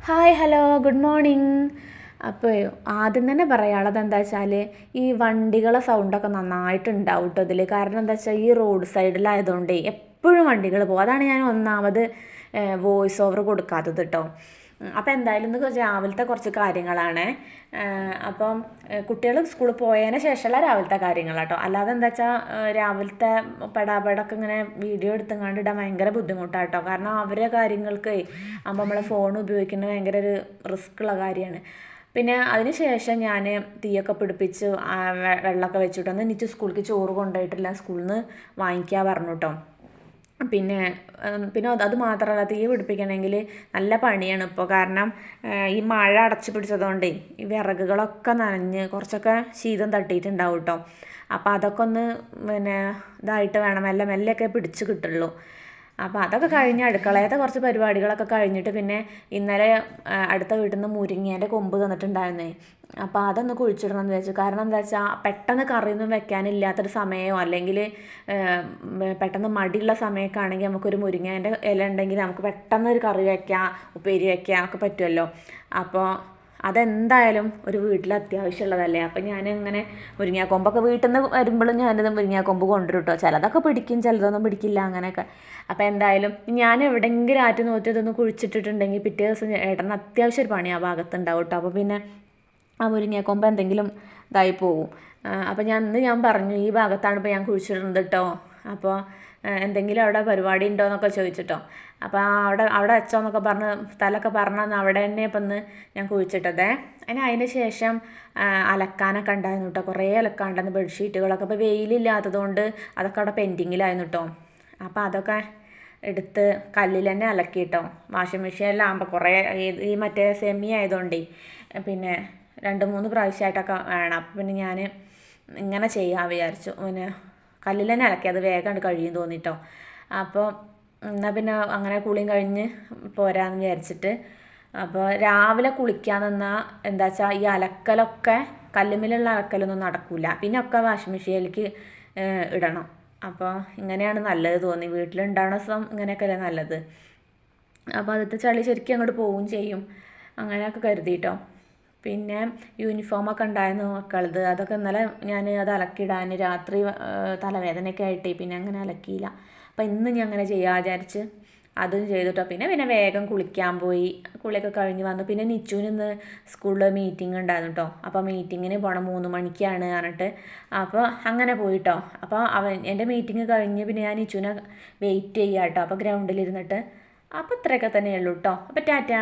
Hi hello good morning. അപ്പോൾ ആദ്യം തന്നെ പറയാനുള്ളത് എന്താ വെച്ചാൽ ഈ വണ്ടികളെ സൗണ്ടൊക്കെ നന്നായിട്ടുണ്ടാവും കേട്ടോ ഇതിൽ. കാരണം എന്താ വെച്ചാൽ ഈ റോഡ് സൈഡിലായതുകൊണ്ടേ എപ്പോഴും വണ്ടികൾ പോകും. അതാണ് ഞാൻ ഒന്നാമത് വോയിസ് ഓവർ കൊടുക്കാത്തത് കേട്ടോ. അപ്പോൾ എന്തായാലും ഇന്ന് രാവിലത്തെ കുറച്ച് കാര്യങ്ങളാണ്. അപ്പം കുട്ടികൾ സ്കൂളിൽ പോയതിന് ശേഷമുള്ള രാവിലത്തെ കാര്യങ്ങളാണ് കേട്ടോ. അല്ലാതെ എന്താ വെച്ചാൽ രാവിലത്തെ പെടാപെടൊക്കെ ഇങ്ങനെ വീഡിയോ എടുത്തുകൊണ്ട് ഇടാൻ ഭയങ്കര ബുദ്ധിമുട്ടാണ് കേട്ടോ. കാരണം അവരെ കാര്യങ്ങൾക്ക് ആകുമ്പോൾ നമ്മളെ ഫോൺ ഉപയോഗിക്കുന്നത് ഭയങ്കര ഒരു റിസ്ക് ഉള്ള കാര്യമാണ്. പിന്നെ അതിന് ശേഷം ഞാൻ തീയൊക്കെ പിടിപ്പിച്ച് വെള്ളമൊക്കെ വെച്ചിട്ട് ഒന്ന് എനിക്ക് സ്കൂളിലേക്ക് ചോറ് കൊണ്ടുപോയിട്ടില്ല, സ്കൂളിൽ നിന്ന് വാങ്ങിക്കാൻ പറഞ്ഞു കേട്ടോ. പിന്നെ പിന്നെ അത് മാത്രമല്ല, തീ പിടിപ്പിക്കണമെങ്കിൽ നല്ല പണിയാണ് ഇപ്പോൾ. കാരണം ഈ മഴ അടച്ചു പിടിച്ചതുകൊണ്ടേ ഈ വിറകുകളൊക്കെ നനഞ്ഞ് കുറച്ചൊക്കെ ശീതം തട്ടിയിട്ടുണ്ടാവും കേട്ടോ. അപ്പോൾ അതൊക്കെ ഒന്ന് പിന്നെ ഇതായിട്ട് വേണം, മെല്ലെ മെല്ലെയൊക്കെ പിടിച്ച് കിട്ടുള്ളൂ. അപ്പോൾ അതൊക്കെ കഴിഞ്ഞ് അടുക്കളയത്തെ കുറച്ച് പരിപാടികളൊക്കെ കഴിഞ്ഞിട്ട് പിന്നെ ഇന്നലെ അടുത്ത വീട്ടിൽ നിന്ന് മുരിങ്ങേൻ്റെ കൊമ്പ് തന്നിട്ടുണ്ടായിരുന്നേ. അപ്പോൾ അതൊന്ന് കുഴിച്ചിടണം എന്ന് വിചാരിച്ചു. കാരണം എന്താ വെച്ചാൽ പെട്ടെന്ന് കറിയൊന്നും വെക്കാനില്ലാത്തൊരു സമയമോ അല്ലെങ്കിൽ പെട്ടെന്ന് മടിയുള്ള സമയമൊക്കെ ആണെങ്കിൽ നമുക്കൊരു മുരിങ്ങേൻ്റെ ഇല ഉണ്ടെങ്കിൽ നമുക്ക് പെട്ടെന്ന് ഒരു കറി വയ്ക്കാം, ഉപ്പേരി വയ്ക്കാം ഒക്കെ പറ്റുമല്ലോ. അപ്പോൾ അതെന്തായാലും ഒരു വീട്ടിൽ അത്യാവശ്യമുള്ളതല്ലേ. അപ്പം ഞാനിങ്ങനെ മുരിങ്ങാക്കൊമ്പൊക്കെ വീട്ടിൽ നിന്ന് വരുമ്പോഴും ഞാനിത് മുരിങ്ങാക്കൊമ്പ് കൊണ്ടുവരും കേട്ടോ. ചിലതൊക്കെ പിടിക്കും, ചിലതൊന്നും പിടിക്കില്ല, അങ്ങനെയൊക്കെ. അപ്പോൾ എന്തായാലും ഞാൻ എവിടെയെങ്കിലും ആറ്റ് നോറ്റ് ഇതൊന്ന് കുഴിച്ചിട്ടിട്ടുണ്ടെങ്കിൽ പിറ്റേ ദിവസം ഏട്ടന് അത്യാവശ്യം ഒരു പണി ആ ഭാഗത്തുണ്ടാവും കേട്ടോ. അപ്പോൾ പിന്നെ ആ മുരിങ്ങാക്കൊമ്പ് എന്തെങ്കിലും ഇതായി പോകും. അപ്പോൾ ഞാൻ പറഞ്ഞു ഈ ഭാഗത്താണ് ഇപ്പോൾ ഞാൻ കുഴിച്ചിടുന്നത് കേട്ടോ. അപ്പോൾ എന്തെങ്കിലും അവിടെ പരിപാടി ഉണ്ടോ എന്നൊക്കെ ചോദിച്ചിട്ടോ. അപ്പോൾ അവിടെ വെച്ചോ എന്നൊക്കെ പറഞ്ഞ് സ്ഥലമൊക്കെ പറഞ്ഞ് അവിടെ തന്നെ ഇപ്പം ഇന്ന് ഞാൻ കുഴിച്ചിട്ടതേ. അതിന് ശേഷം അലക്കാനൊക്കെ ഉണ്ടായിരുന്നു കേട്ടോ. കുറേ അലക്കാണ്ടായിരുന്നു, ബെഡ്ഷീറ്റുകളൊക്കെ. അപ്പോൾ വെയിലില്ലാത്തത് കൊണ്ട് അതൊക്കെ അവിടെ പെൻഡിങ്ങിലായിരുന്നു കേട്ടോ. അപ്പോൾ അതൊക്കെ എടുത്ത് കല്ലിൽ തന്നെ അലക്കി കേട്ടോ. വാഷിംഗ് മെഷീനിലാകുമ്പോൾ കുറേ ഈ മറ്റേ സെമി ആയതുകൊണ്ടേ പിന്നെ 2-3 പ്രാവശ്യമായിട്ടൊക്കെ വേണം. അപ്പോൾ പിന്നെ ഞാൻ ഇങ്ങനെ ചെയ്യാൻ വിചാരിച്ചു. പിന്നെ കല്ലിൽ തന്നെ അലക്കി, അത് വേഗം കഴിയും തോന്നിട്ടോ. അപ്പോൾ എന്നാൽ പിന്നെ അങ്ങനെ കുളിയും കഴിഞ്ഞ് പോരാന്ന് വിചാരിച്ചിട്ട്. അപ്പോൾ രാവിലെ കുളിക്കാൻ നിന്നാൽ എന്താ വെച്ചാൽ ഈ അലക്കലൊക്കെ കല്ലുമ്മലുള്ള അലക്കലൊന്നും നടക്കില്ല. പിന്നെ ഒക്കെ വാഷിംഗ് മെഷീനിലേക്ക് ഇടണം. അപ്പോൾ ഇങ്ങനെയാണ് നല്ലത് തോന്നി. വീട്ടിലുണ്ടാവണ ദിവസം ഇങ്ങനെയൊക്കെയല്ലേ നല്ലത്. അപ്പോൾ അതിലത്തെ ചളി ശരിക്കും അങ്ങോട്ട് പോവുകയും ചെയ്യും. അങ്ങനെയൊക്കെ കരുതിയിട്ടോ. പിന്നെ യൂണിഫോമൊക്കെ ഉണ്ടായിരുന്നു മക്കളത്. അതൊക്കെ ഇന്നലെ ഞാൻ അത് അലക്കിയിടാൻ രാത്രി തലവേദനയൊക്കെ ആയിട്ടേ പിന്നെ അങ്ങനെ അലക്കിയില്ല. അപ്പോൾ ഇന്ന് ഞാൻ അങ്ങനെ ചെയ്യാൻ വിചാരിച്ച് അതും ചെയ്തിട്ടോ. പിന്നെ വേഗം കുളിക്കാൻ പോയി. കുളിയൊക്കെ കഴിഞ്ഞ് വന്നു. പിന്നെ നിച്ചുവിന് ഇന്ന് സ്കൂളിൽ മീറ്റിംഗ് ഉണ്ടായിരുന്നു കേട്ടോ. അപ്പോൾ മീറ്റിങ്ങിന് പോകണം, 3 മണിക്കാണ് പറഞ്ഞിട്ട്. അപ്പോൾ അങ്ങനെ പോയിട്ടോ. അപ്പോൾ എൻ്റെ മീറ്റിംഗ് കഴിഞ്ഞ് പിന്നെ ഞാൻ നിച്ചുവിനെ വെയിറ്റ് ചെയ്യാം കേട്ടോ. അപ്പോൾ ഗ്രൗണ്ടിലിരുന്നിട്ട്. അപ്പോൾ ഇത്രയൊക്കെ തന്നെയുള്ളൂ കേട്ടോ. അപ്പോൾ ടാറ്റാ.